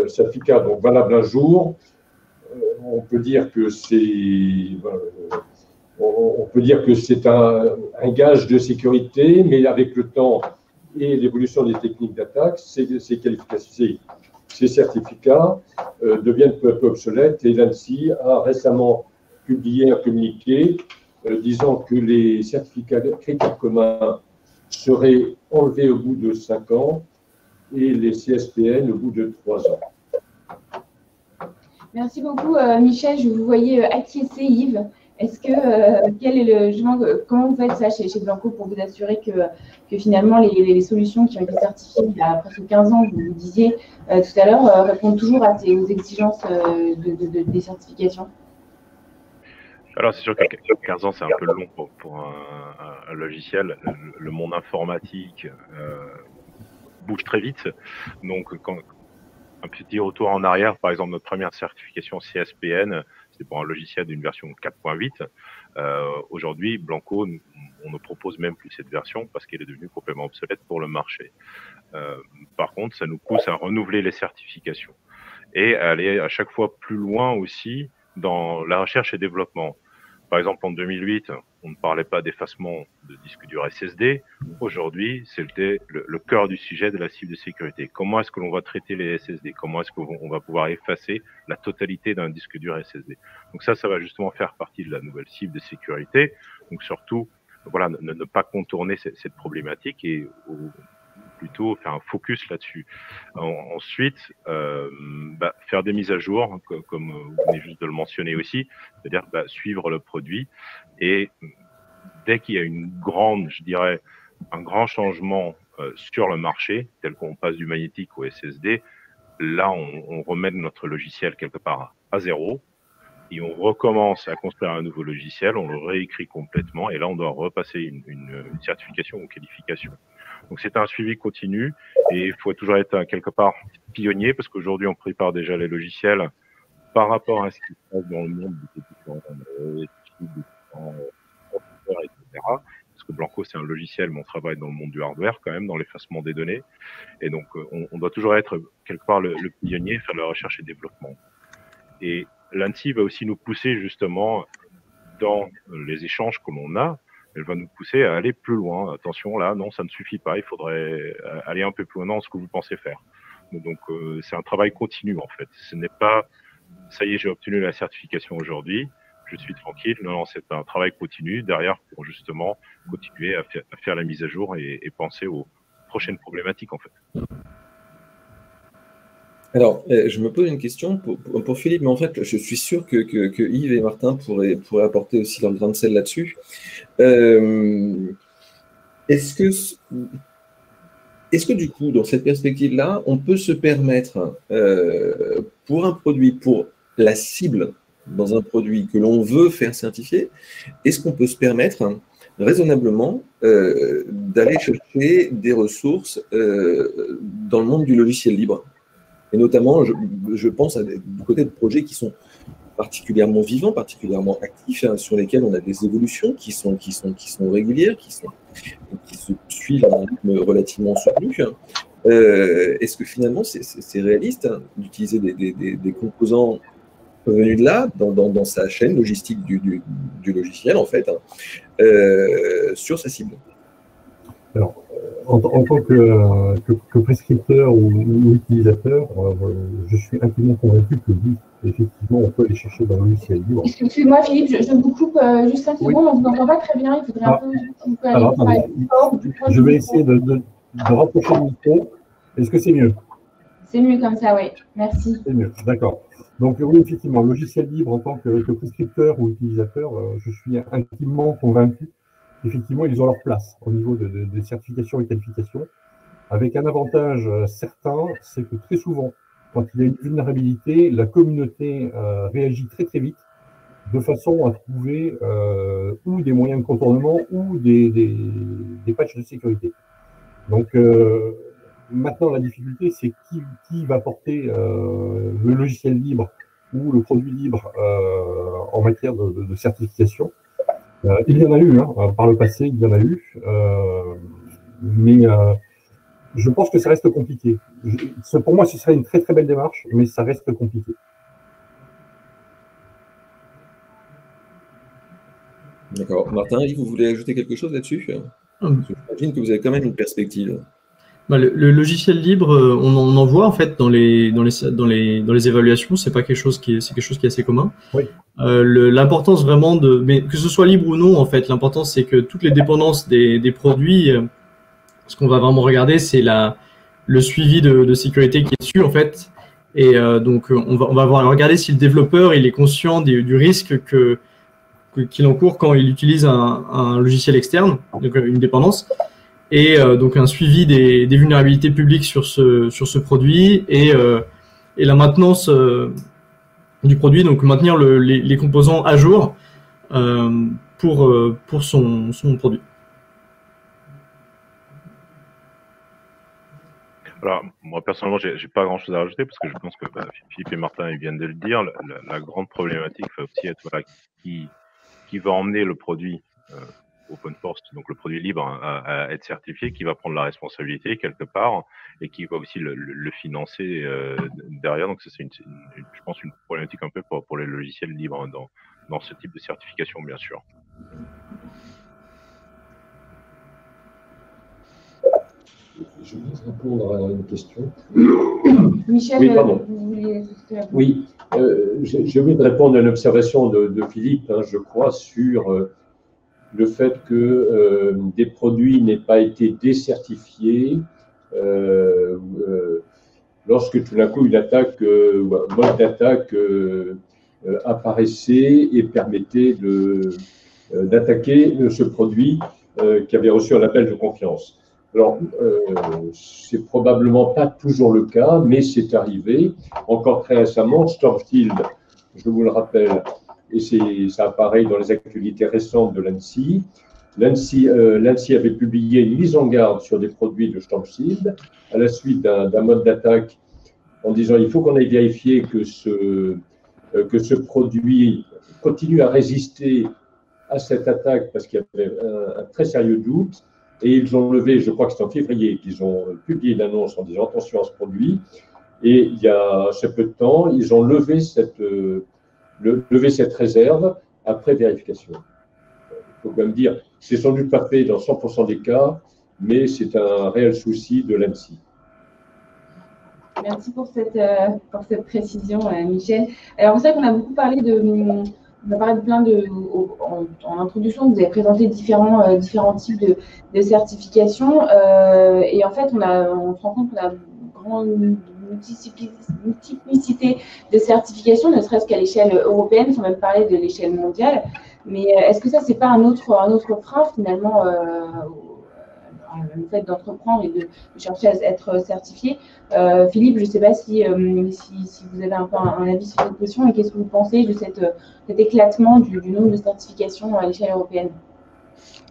Certificat donc valable un jour, on peut dire que c'est un gage de sécurité, mais avec le temps et l'évolution des techniques d'attaque, ces certificats deviennent peu à peu obsolètes, et l'ANSSI a récemment publié un communiqué disant que les certificats critères communs seraient enlevés au bout de 5 ans et les CSPN au bout de 3 ans. Merci beaucoup, Michel. Je vous voyais acquiescer, Yves. Est-ce que, comment vous faites ça chez Blanco pour vous assurer que finalement les solutions qui ont été certifiées il y a presque 15 ans, vous le disiez tout à l'heure, répondent toujours aux exigences des certifications? Alors, c'est sûr que 15 ans, c'est un peu long pour un logiciel. Le monde informatique bouge très vite. Donc, un petit retour en arrière, par exemple, notre première certification CSPN, c'était pour un logiciel d'une version 4.8. Aujourd'hui, Blanco, on ne propose même plus cette version parce qu'elle est devenue complètement obsolète pour le marché. Par contre, ça nous pousse à renouveler les certifications et à aller à chaque fois plus loin aussi dans la recherche et développement. Par exemple, en 2008, on ne parlait pas d'effacement de disques durs SSD. Aujourd'hui, c'était le cœur du sujet de la cible de sécurité. Comment est-ce que l'on va traiter les SSD? Comment est-ce qu'on va pouvoir effacer la totalité d'un disque dur SSD? Donc ça va justement faire partie de la nouvelle cible de sécurité. Donc surtout, voilà, ne pas contourner cette problématique et plutôt faire un focus là-dessus. Ensuite, faire des mises à jour, comme vous venez juste de le mentionner aussi, c'est-à-dire suivre le produit. Et dès qu'il y a un grand changement sur le marché, tel qu'on passe du magnétique au SSD, là, on remet notre logiciel quelque part à zéro et on recommence à construire un nouveau logiciel, on le réécrit complètement et là, on doit repasser une certification ou qualification. Donc, c'est un suivi continu et il faut toujours être quelque part pionnier parce qu'aujourd'hui, on prépare déjà les logiciels par rapport à ce qui se passe dans le monde des différents etc. Parce que Blanco, c'est un logiciel, mais on travaille dans le monde du hardware quand même, dans l'effacement des données. Et donc, on doit toujours être quelque part le pionnier, faire la recherche et développement. Et l'ANSSI va aussi nous pousser justement dans les échanges que l'on a. Elle va nous pousser à aller plus loin. Attention, là, non, ça ne suffit pas. Il faudrait aller un peu plus loin dans ce que vous pensez faire. Donc, c'est un travail continu, en fait. Ce n'est pas, ça y est, j'ai obtenu la certification aujourd'hui, je suis tranquille. Non, c'est un travail continu derrière pour justement continuer à faire la mise à jour et penser aux prochaines problématiques, en fait. Alors, je me pose une question pour Philippe, mais en fait, je suis sûr que Yves et Martin pourraient apporter aussi leur grain de sel là-dessus. Est-ce que du coup, dans cette perspective-là, on peut se permettre, pour un produit, pour la cible dans un produit que l'on veut faire certifier, est-ce qu'on peut se permettre raisonnablement d'aller chercher des ressources dans le monde du logiciel libre. Et notamment, je pense du côté de projets qui sont particulièrement vivants, particulièrement actifs, hein, sur lesquels on a des évolutions qui sont régulières, qui se suivent à un rythme relativement soutenu. Est-ce que finalement c'est réaliste, hein, d'utiliser des composants venus de là, dans sa chaîne logistique du logiciel, en fait, hein, sur sa cible? Alors, en tant que prescripteur ou utilisateur, je suis intimement convaincu que oui, effectivement, on peut aller chercher dans le logiciel libre. Excusez-moi, Philippe, je vous coupe juste 5 secondes, on ne vous entend pas très bien. Il faudrait un peu, si vous pouvez aller plus fort ou plus proche. Je vais essayer de rapprocher le micro. Est-ce que c'est mieux? C'est mieux comme ça, oui. Merci. C'est mieux, d'accord. Donc oui, effectivement, logiciel libre en tant que prescripteur ou utilisateur, je suis intimement convaincu qu'effectivement, ils ont leur place au niveau des certifications et qualifications, avec un avantage certain, c'est que très souvent, quand il y a une vulnérabilité, la communauté réagit très très vite, de façon à trouver ou des moyens de contournement ou des patchs de sécurité. Donc maintenant, la difficulté, c'est qui va porter le logiciel libre ou le produit libre en matière de certification. Il y en a eu, hein, par le passé, il y en a eu, mais je pense que ça reste compliqué. Pour moi, ce serait une très très belle démarche, mais ça reste compliqué. D'accord. Martin, vous voulez ajouter quelque chose là-dessus? J'imagine que vous avez quand même une perspective. Le logiciel libre, on en voit en fait dans les évaluations. C'est pas quelque chose qui est quelque chose qui est assez commun. Oui. L'importance vraiment mais que ce soit libre ou non, en fait, l'importance c'est que toutes les dépendances des produits, ce qu'on va vraiment regarder, c'est le suivi de sécurité qui est dessus en fait. Et donc on va regarder si le développeur il est conscient du risque qu'il encourt quand il utilise un logiciel externe, donc une dépendance. Et donc un suivi des vulnérabilités publiques sur ce produit et la maintenance du produit, donc maintenir les composants à jour pour son produit. Alors, moi, personnellement, j'ai pas grand-chose à rajouter parce que je pense que Philippe et Martin ils viennent de le dire. La grande problématique va aussi être qui va emmener le produit open source, donc le produit libre, à être certifié, qui va prendre la responsabilité quelque part et qui va aussi le financer derrière. Donc, c'est je pense une problématique un peu pour les logiciels libres dans ce type de certification, bien sûr. Je voulais répondre à une question. Michel, oui, pardon. Vous vouliez... Oui, j'ai envie de répondre à une observation de Philippe, hein, je crois, sur le fait que des produits n'aient pas été décertifiés lorsque tout d'un coup une attaque ou un mode d'attaque apparaissait et permettait d'attaquer ce produit qui avait reçu un appel de confiance. Alors, c'est probablement pas toujours le cas, mais c'est arrivé. Encore très récemment, Stormfield, je vous le rappelle, et ça apparaît dans les actualités récentes de l'ANSSI. L'ANSSI avait publié une mise en garde sur des produits de Stormfield à la suite d'un mode d'attaque en disant il faut qu'on aille vérifier que ce produit continue à résister à cette attaque parce qu'il y avait un très sérieux doute. Et ils ont levé, je crois que c'était en février, qu'ils ont publié une annonce en disant attention à ce produit. Et il y a assez peu de temps, ils ont levé cette réserve après vérification. Il faut quand même dire, c'est sans doute pas fait dans 100% des cas, mais c'est un réel souci de l'ANSSI. Merci pour cette précision, Michel. Alors, c'est vrai qu'on a beaucoup parlé on a parlé de plein en introduction, vous avez présenté différents types de certifications. Et en fait, on se rend compte qu'on a une grande multiplicité de certifications, ne serait-ce qu'à l'échelle européenne, sans même parler de l'échelle mondiale. Mais est-ce que ça, c'est pas un autre frein, finalement, le fait d'entreprendre et de chercher à être certifié? Philippe, je ne sais pas si vous avez un peu un avis sur cette question et qu'est-ce que vous pensez de cet éclatement du nombre de certifications à l'échelle européenne?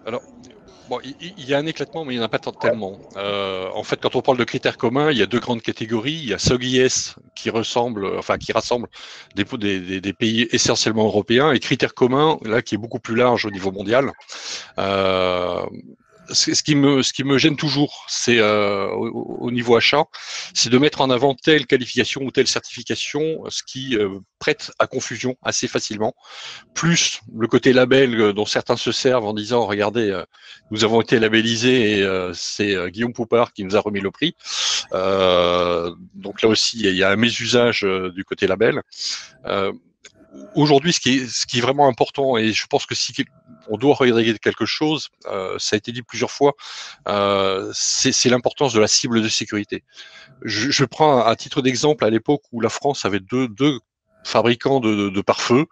Alors, bon, il y a un éclatement, mais il n'y en a pas tellement. En fait, quand on parle de critères communs, il y a deux grandes catégories. Il y a SOG-IS qui rassemble des pays essentiellement européens, et critères communs, là, qui est beaucoup plus large au niveau mondial. Ce qui me gêne toujours, c'est au niveau achat, c'est de mettre en avant telle qualification ou telle certification, ce qui prête à confusion assez facilement. Plus le côté label dont certains se servent en disant, regardez, nous avons été labellisés et c'est Guillaume Poupard qui nous a remis le prix. Donc là aussi, il y a un mésusage du côté label. Aujourd'hui, ce qui est vraiment important, et je pense que si on doit regarder quelque chose, ça a été dit plusieurs fois, c'est l'importance de la cible de sécurité. Je prends à titre d'exemple à l'époque où la France avait deux fabricants de pare-feu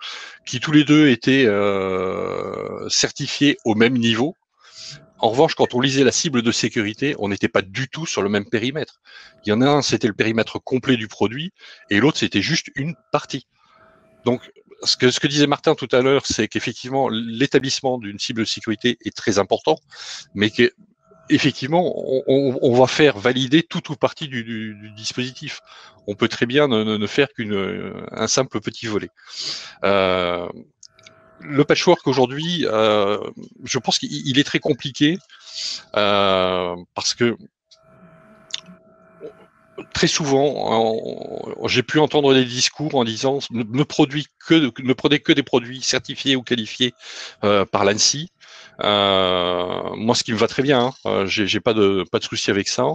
qui tous les deux étaient certifiés au même niveau. En revanche, quand on lisait la cible de sécurité, on n'était pas du tout sur le même périmètre. Il y en a un, c'était le périmètre complet du produit, et l'autre, c'était juste une partie. Donc, ce que disait Martin tout à l'heure, c'est qu'effectivement, l'établissement d'une cible de sécurité est très important, mais qu'effectivement, on va faire valider toute ou partie du dispositif. On peut très bien ne faire qu'un simple petit volet. Le patchwork aujourd'hui, je pense qu'il est très compliqué parce que très souvent, j'ai pu entendre des discours en disant ne prenez que des produits certifiés ou qualifiés par l'ANSSI. Moi, ce qui me va très bien, j'ai pas de souci avec ça.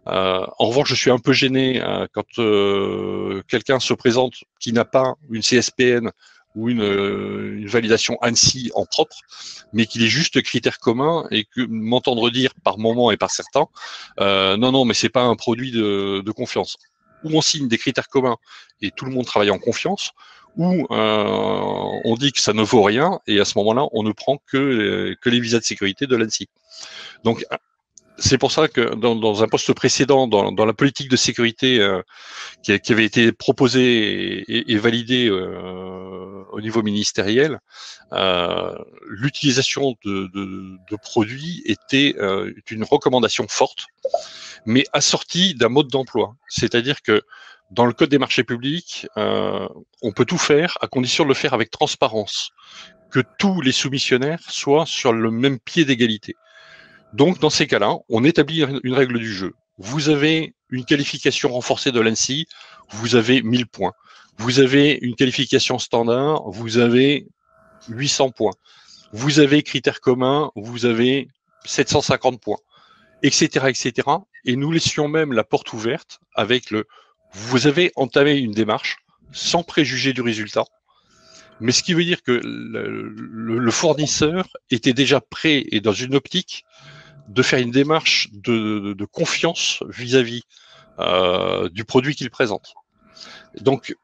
En revanche, je suis un peu gêné quand quelqu'un se présente qui n'a pas une CSPN ou une validation ANSSI en propre, mais qu'il est juste critères communs, et que m'entendre dire par moment et par certains, non, mais c'est pas un produit de confiance. Ou on signe des critères communs et tout le monde travaille en confiance, ou on dit que ça ne vaut rien, et à ce moment-là, on ne prend que les visas de sécurité de l'ANSSI. Donc, c'est pour ça que dans un poste précédent, dans la politique de sécurité qui avait été proposée et validée au niveau ministériel, l'utilisation de produits était une recommandation forte, mais assortie d'un mode d'emploi. C'est-à-dire que dans le Code des marchés publics, on peut tout faire à condition de le faire avec transparence, que tous les soumissionnaires soient sur le même pied d'égalité. Donc, dans ces cas-là, on établit une règle du jeu. Vous avez une qualification renforcée de l'ANSSI, vous avez 1000 points. Vous avez une qualification standard, vous avez 800 points. Vous avez critères communs, vous avez 750 points, etc., etc. Et nous laissions même la porte ouverte avec vous avez entamé une démarche sans préjuger du résultat. Mais ce qui veut dire que le fournisseur était déjà prêt et dans une optique de faire une démarche de confiance vis-à-vis du produit qu'il présente. Donc,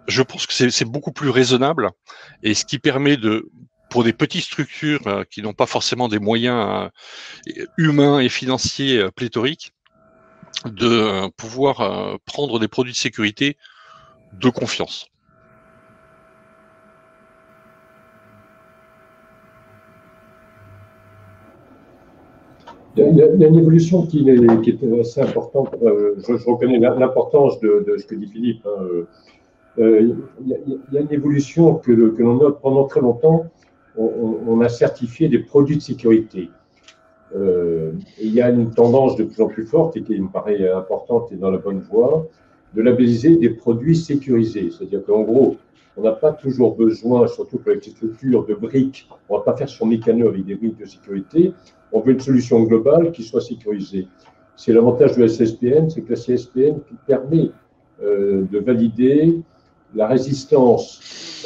je pense que c'est beaucoup plus raisonnable, et ce qui permet pour des petites structures qui n'ont pas forcément des moyens humains et financiers pléthoriques, de pouvoir prendre des produits de sécurité de confiance. Il y a une évolution qui est assez importante. Je reconnais l'importance de ce que dit Philippe. Il y a une évolution que l'on note pendant très longtemps. On a certifié des produits de sécurité. Il y a une tendance de plus en plus forte, et qui me paraît importante et dans la bonne voie, de labelliser des produits sécurisés. C'est-à-dire qu'en gros, on n'a pas toujours besoin, surtout pour les petites structures, de briques. On ne va pas faire son mécano avec des briques de sécurité. On veut une solution globale qui soit sécurisée. C'est l'avantage de la CSPN, c'est que la CSPN permet de valider la résistance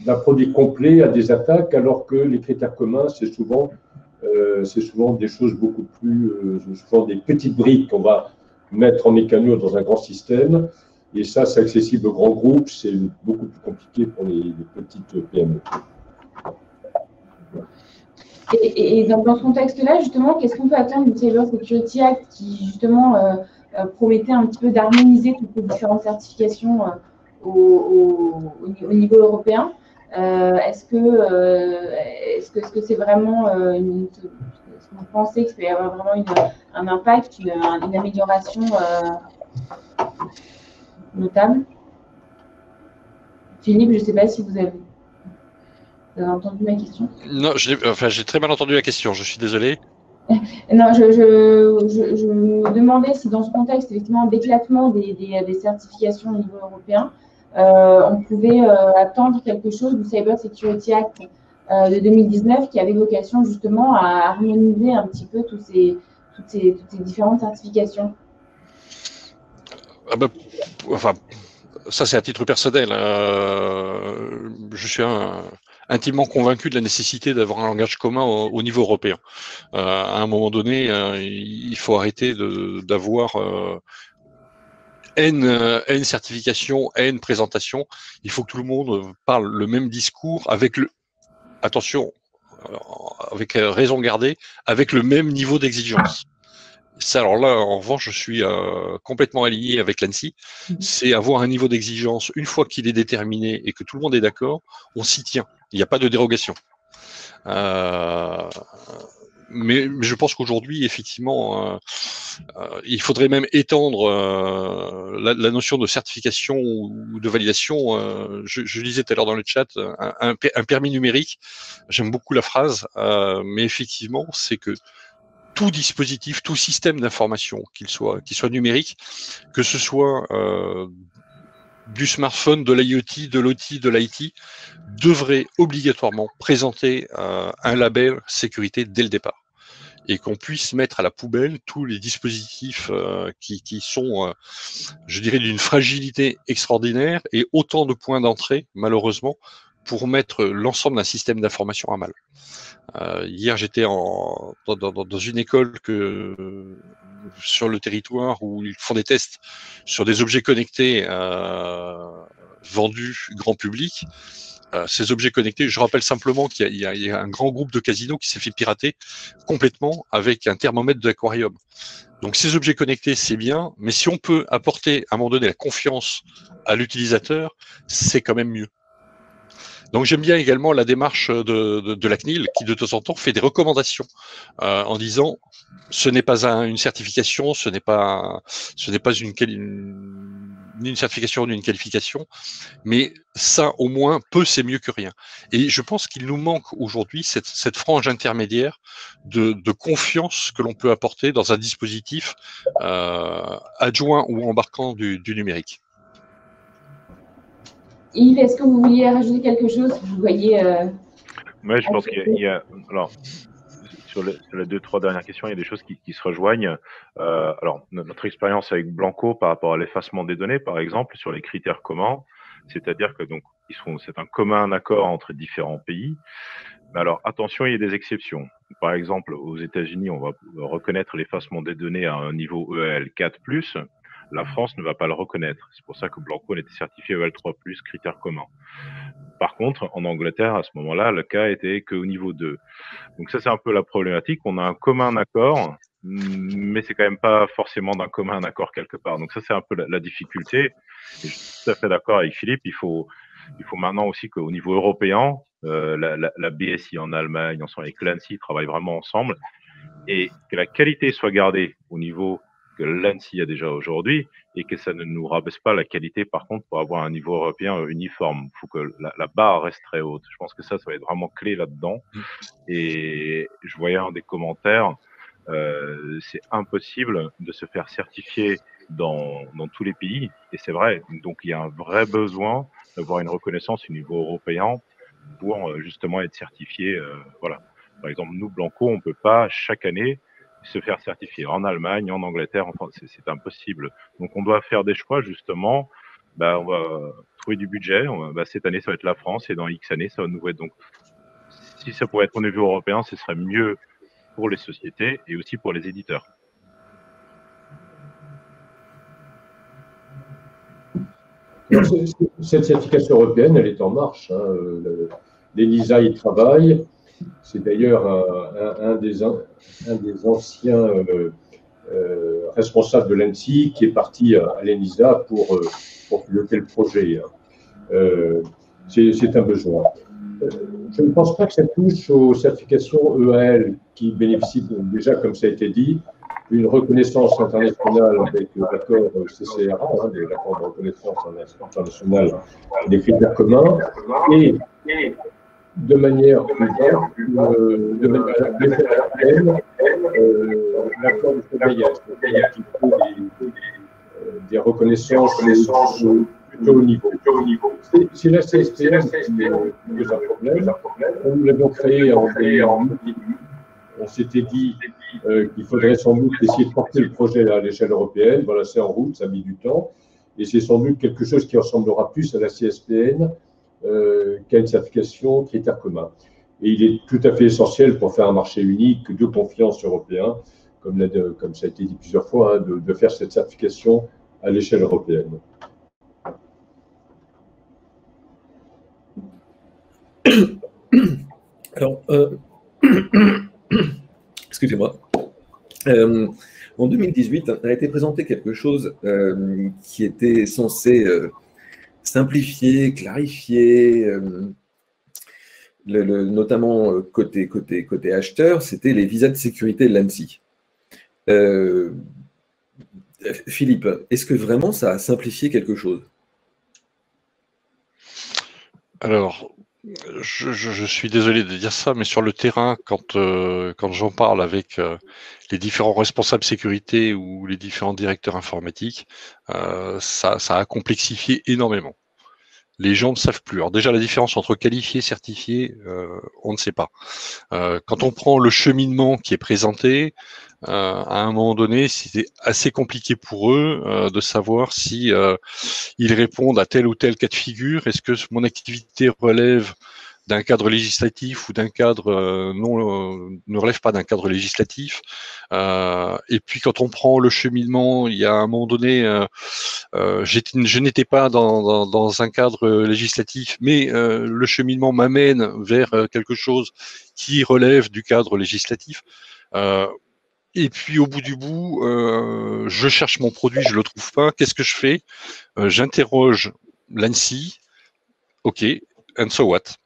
d'un produit complet à des attaques, alors que les critères communs, c'est souvent des choses beaucoup plus, souvent des petites briques qu'on va mettre en mécano dans un grand système. Et ça, c'est accessible aux grands groupes, c'est beaucoup plus compliqué pour les petites PME. Et dans ce contexte-là, justement, qu'est-ce qu'on peut attendre du Cyber Security Act qui, justement, promettait un petit peu d'harmoniser toutes les différentes certifications au niveau européen? Est-ce que c'est vraiment est-ce que vous pensez qu'il peut y avoir vraiment un impact, une amélioration notable? Philippe, je ne sais pas si vous avez entendu ma question. Non, j'ai très mal entendu la question, je suis désolé. Non, je me demandais si dans ce contexte, effectivement, d'éclatement des certifications au niveau européen, on pouvait attendre quelque chose du Cyber Security Act de 2019 qui avait vocation justement à harmoniser un petit peu toutes ces différentes certifications. Ah bah, enfin, ça c'est à titre personnel. Je suis intimement convaincu de la nécessité d'avoir un langage commun au niveau européen. À un moment donné, il faut arrêter d'avoir N certification, N présentation. Il faut que tout le monde parle le même discours avec attention, avec raison gardée, avec le même niveau d'exigence. Ça, alors là, en revanche, je suis complètement aligné avec l'ANSSI. C'est avoir un niveau d'exigence, une fois qu'il est déterminé et que tout le monde est d'accord, on s'y tient. Il n'y a pas de dérogation. Mais je pense qu'aujourd'hui, effectivement, il faudrait même étendre la notion de certification ou de validation. Je lisais tout à l'heure dans le chat un permis numérique. J'aime beaucoup la phrase, mais effectivement, c'est que tout dispositif, tout système d'information, qu'il soit numérique, que ce soit du smartphone, de l'IoT, de l'OT, de l'IT, devrait obligatoirement présenter un label sécurité dès le départ. Et qu'on puisse mettre à la poubelle tous les dispositifs qui sont, je dirais, d'une fragilité extraordinaire et autant de points d'entrée, malheureusement, pour mettre l'ensemble d'un système d'information à mal. Hier, j'étais dans une école sur le territoire où ils font des tests sur des objets connectés vendus grand public. Ces objets connectés, je rappelle simplement qu'il y a un grand groupe de casinos qui s'est fait pirater complètement avec un thermomètre d'aquarium. Donc ces objets connectés, c'est bien, mais si on peut apporter à un moment donné la confiance à l'utilisateur, c'est quand même mieux. Donc j'aime bien également la démarche de la CNIL qui de temps en temps fait des recommandations en disant ce n'est pas une certification, ce n'est pas ni une certification ni une qualification, mais ça au moins c'est mieux que rien. Et je pense qu'il nous manque aujourd'hui cette frange intermédiaire de confiance que l'on peut apporter dans un dispositif adjoint ou embarquant du numérique. Yves, est-ce que vous vouliez rajouter quelque chose? Vous voyez. Oui, je pense qu'il y a. Alors, sur les 2-3 dernières questions, il y a des choses qui se rejoignent. Alors, notre expérience avec Blanco par rapport à l'effacement des données, par exemple, sur les critères communs, c'est-à-dire que donc c'est un commun accord entre différents pays. Mais alors, attention, il y a des exceptions. Par exemple, aux États-Unis, on va reconnaître l'effacement des données à un niveau EAL4+. La France ne va pas le reconnaître. C'est pour ça que Blanco était certifié EAL3+, critères communs. Par contre, en Angleterre, à ce moment-là, le cas était qu'au niveau 2. Donc ça, c'est un peu la problématique. On a un commun accord, mais c'est quand même pas forcément d'un commun accord quelque part. Donc ça, c'est un peu la difficulté. Et je suis tout à fait d'accord avec Philippe. Il faut maintenant aussi qu'au niveau européen, la BSI en Allemagne, avec l'ANSSI, travaillent vraiment ensemble et que la qualité soit gardée au niveau que l'ANSSI a déjà aujourd'hui et que ça ne nous rabaisse pas la qualité, par contre, pour avoir un niveau européen uniforme. Il faut que la barre reste très haute. Je pense que ça va être vraiment clé là-dedans. Et je voyais un des commentaires, c'est impossible de se faire certifier dans tous les pays, et c'est vrai. Donc, il y a un vrai besoin d'avoir une reconnaissance au niveau européen pour justement être certifié. Voilà. Par exemple, nous, Blanco, on ne peut pas chaque année se faire certifier en Allemagne, en Angleterre, enfin, c'est impossible. Donc, on doit faire des choix, justement. On va trouver du budget. Cette année, ça va être la France, et dans X années, ça va nous être. Donc, si ça pouvait être au niveau européen, ce serait mieux pour les sociétés et aussi pour les éditeurs. Cette certification européenne, elle est en marche. L'ENISA y travaille. C'est d'ailleurs un des anciens responsables de l'ANSSI qui est parti à l'ENISA pour piloter le projet. C'est un besoin. Je ne pense pas que ça touche aux certifications EAL qui bénéficient déjà, comme ça a été dit, d'une reconnaissance internationale avec l'accord CCRA, l'accord de reconnaissance internationale des critères communs, et de manière l'accord de surveillance, qui fait des reconnaissances plutôt au niveau. C'est la CSPN qui pose un problème. Quand nous l'avons créé en 2000, on s'était dit qu'il faudrait sans doute essayer de porter le projet à l'échelle européenne. Voilà, c'est en route, ça a mis du temps. Et c'est sans doute quelque chose qui ressemblera plus à la CSPN qu'à une certification critères communs. Et il est tout à fait essentiel pour faire un marché unique de confiance européen, comme ça a été dit plusieurs fois, de faire cette certification à l'échelle européenne. Alors, excusez-moi. En 2018, a été présenté quelque chose qui était censé simplifier, clarifier, notamment côté acheteur, c'était les visas de sécurité de l'ANSSI. Philippe, est-ce que vraiment ça a simplifié quelque chose? Alors, je suis désolé de dire ça, mais sur le terrain, quand j'en parle avec les différents responsables sécurité ou les différents directeurs informatiques, ça a complexifié énormément. Les gens ne savent plus. Alors déjà, la différence entre qualifié et certifié, on ne sait pas. Quand on prend le cheminement qui est présenté, à un moment donné, c'était assez compliqué pour eux de savoir si ils répondent à tel ou tel cas de figure. Est-ce que mon activité relève d'un cadre législatif ou d'un cadre ne relève pas d'un cadre législatif. Et puis quand on prend le cheminement, il y a un moment donné, je n'étais pas dans un cadre législatif, mais le cheminement m'amène vers quelque chose qui relève du cadre législatif. Et puis au bout du bout, je cherche mon produit, je le trouve pas. Qu'est-ce que je fais? J'interroge l'ANSSI. OK, and so what?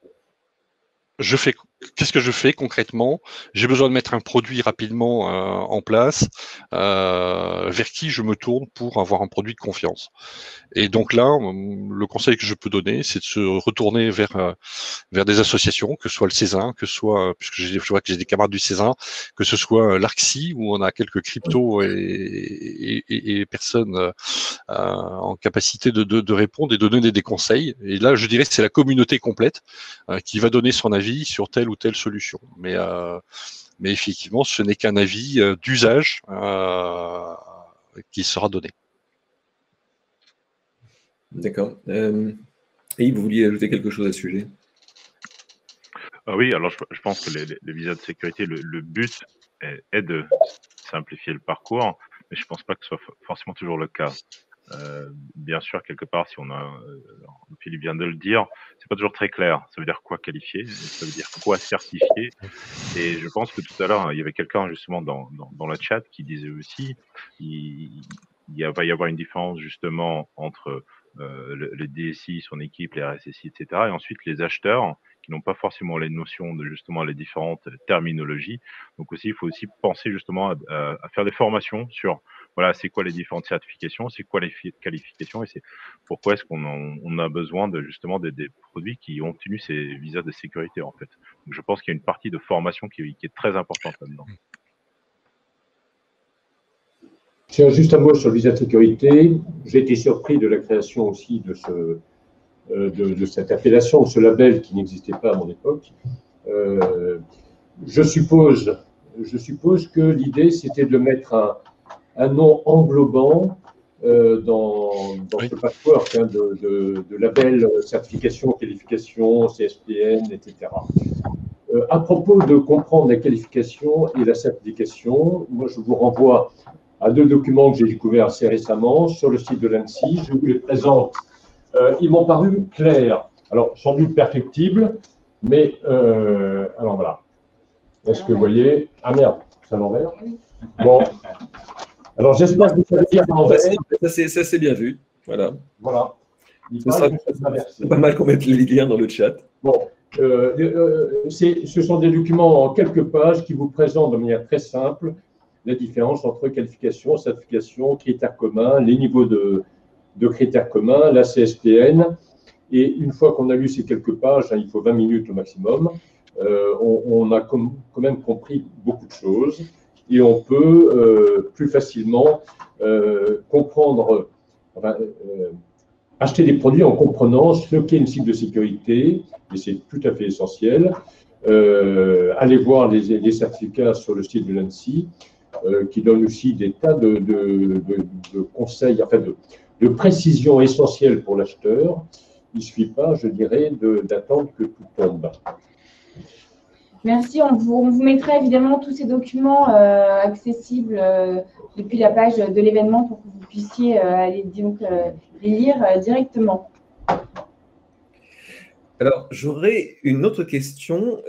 Qu'est-ce que je fais concrètement? J'ai besoin de mettre un produit rapidement en place. Vers qui je me tourne pour avoir un produit de confiance? Et donc là, le conseil que je peux donner, c'est de se retourner vers des associations, que ce soit le Césin, que ce soit, puisque je vois que j'ai des camarades du Césin, que ce soit l'ARCSI, où on a quelques cryptos et personnes en capacité de répondre et de donner des conseils. Et là, je dirais que c'est la communauté complète qui va donner son avis sur telle ou telle solution. Mais effectivement, ce n'est qu'un avis d'usage qui sera donné. D'accord. Et vous vouliez ajouter quelque chose à ce sujet? Oui, alors je pense que les visas de sécurité, le but est de simplifier le parcours, mais je ne pense pas que ce soit forcément toujours le cas. Bien sûr, quelque part, si on a, Philippe vient de le dire, c'est pas toujours très clair. Ça veut dire quoi qualifier? Ça veut dire quoi certifier? Et je pense que tout à l'heure, il y avait quelqu'un justement dans le chat qui disait aussi, il va y avoir une différence justement entre le DSI, son équipe, les RSSI, etc. Et ensuite les acheteurs qui n'ont pas forcément les notions de justement les différentes terminologies. Donc aussi, il faut aussi penser justement à faire des formations sur voilà, c'est quoi les différentes certifications, c'est quoi les qualifications et c'est pourquoi est-ce qu'on a besoin de justement des produits qui ont obtenu ces visas de sécurité en fait. Donc je pense qu'il y a une partie de formation qui est très importante là-dedans. Tiens, juste un mot sur le visa de sécurité. J'ai été surpris de la création aussi de cette appellation, de ce label qui n'existait pas à mon époque. Je suppose que l'idée, c'était de mettre un nom englobant dans ce patchwork de labels, certification, qualification, CSPN, etc. À propos de comprendre la qualification et la certification, moi, je vous renvoie à deux documents que j'ai découverts assez récemment sur le site de l'ANSSI. Je vous les présente. Ils m'ont paru clairs. Alors, sans doute perfectibles, mais alors voilà. Est-ce que vous voyez? Ah merde, c'est à l'envers. Bon. Alors, j'espère que vous savez lire à l'envers. Ça, c'est bien vu. Voilà. Voilà. Il Ce paraît sera que ça sera versé. pas mal qu'on mette les liens dans le chat. Bon, ce sont des documents en quelques pages qui vous présentent de manière très simple la différence entre qualification, certification, critères communs, les niveaux de critères communs, la CSPN. Et une fois qu'on a lu ces quelques pages, il faut 20 minutes au maximum, on a quand même compris beaucoup de choses et on peut plus facilement comprendre, acheter des produits en comprenant ce qu'est une cible de sécurité, et c'est tout à fait essentiel. Allez voir les certificats sur le site de l'ANSSI, qui donnent aussi des tas de conseils, enfin de précisions essentielles pour l'acheteur. Il ne suffit pas, je dirais, d'attendre que tout tombe. Merci. On vous mettra évidemment tous ces documents accessibles depuis la page de l'événement pour que vous puissiez aller donc, les lire directement. Alors, j'aurais une autre question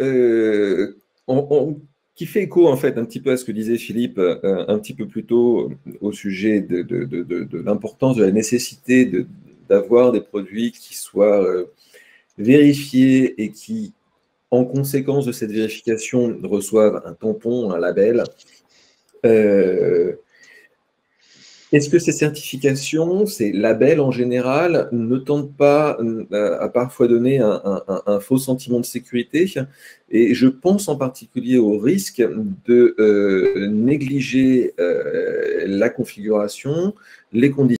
qui fait écho en fait un petit peu à ce que disait Philippe un petit peu plus tôt au sujet de l'importance, de la nécessité d'avoir des produits qui soient vérifiés et qui, en conséquence de cette vérification, reçoivent un tampon, un label. Est-ce que ces certifications, ces labels en général, ne tentent pas à parfois donner un faux sentiment de sécurité? Et je pense en particulier au risque de négliger la configuration, les conditions